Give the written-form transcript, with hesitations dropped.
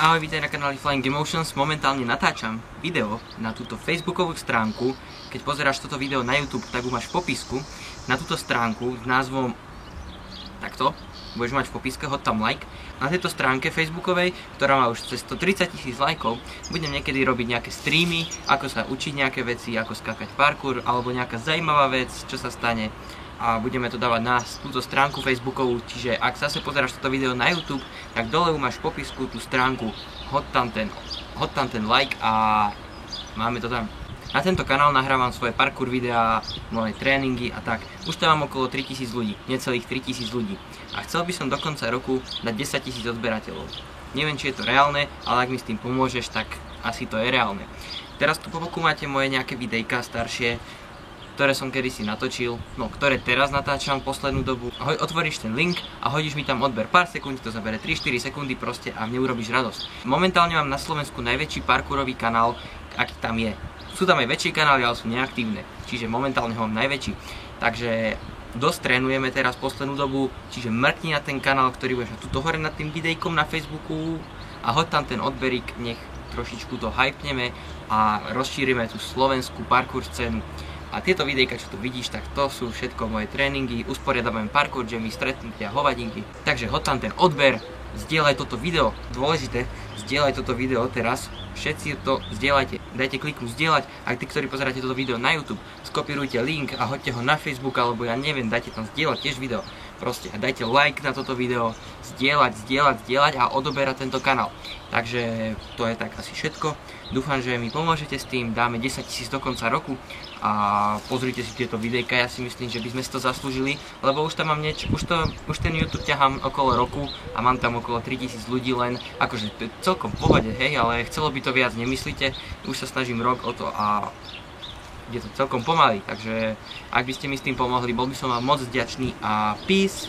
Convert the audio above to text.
Ahoj, vítaj na kanáli Flying Emotions. Momentálne natáčam video na túto facebookovú stránku. Keď pozeráš toto video na YouTube, tak ho máš v popisku. Na túto stránku s názvom takto, budeš mať v popiske, hoď tam like. Na tejto stránke facebookovej, ktorá má už cez 130 000 lajkov, budem niekedy robiť nejaké streamy, ako sa učiť nejaké veci, ako skákať parkour, alebo nejaká zaujímavá vec, čo sa stane. A budeme to dávať na túto stránku facebookovú, čiže ak zase pozeráš toto video na YouTube, tak dole máš v popisku tú stránku, hoď tam ten like a máme to tam. Na tento kanál nahrávam svoje parkour videá, moje tréningy a tak. Už tam mám okolo 3000 ľudí, necelých 3000 ľudí. A chcel by som do konca roku dať 10 000 odberateľov. Neviem, či je to reálne, ale ak mi s tým pomôžeš, tak asi to je reálne. Teraz tu po boku máte moje nejaké videjka staršie, ktoré som kedysi natočil, no ktoré teraz natáčam poslednú dobu. Otvoríš ten link a hodíš mi tam odber pár sekúnd, to zabere 3-4 sekundy proste a mne urobíš radosť. Momentálne mám na Slovensku najväčší parkourový kanál, aký tam je. Sú tam aj väčšie kanály, ale sú neaktívne, čiže momentálne ho mám najväčší. Takže dosť trénujeme teraz poslednú dobu, čiže mrkni na ten kanál, ktorý budeš tuto hore nad tým videjkom na Facebooku a hoď tam ten odberík, nech trošičku to hypneme a rozšírime tú slovenskú parkour scénu. A tieto videjka, čo tu vidíš, tak to sú všetko moje tréningy, usporiadame parkour jammy, stretnutia, hovadinky. Takže hoď tam ten odber, zdieľaj toto video, dôležité, zdieľaj toto video teraz, všetci to zdieľajte, dajte kliknúť zdieľať, aj tí, ktorí pozeráte toto video na YouTube, skopírujte link a hoďte ho na Facebook, alebo ja neviem, dajte tam zdieľať tiež video. Proste dajte like na toto video, zdieľať a odoberať tento kanál. Takže to je tak asi všetko. Dúfam, že mi pomôžete s tým, dáme 10 000 do konca roku a pozrite si tieto videjka, ja si myslím, že by sme si to zaslúžili, lebo už tam mám už ten YouTube ťahám okolo roku a mám tam okolo 3000 ľudí len, akože to je celkom v pohode, hej, ale chcelo by to viac, nemyslíte? Už sa snažím rok o to a je to celkom pomaly, takže ak by ste mi s tým pomohli, bol by som vám moc vďačný a peace!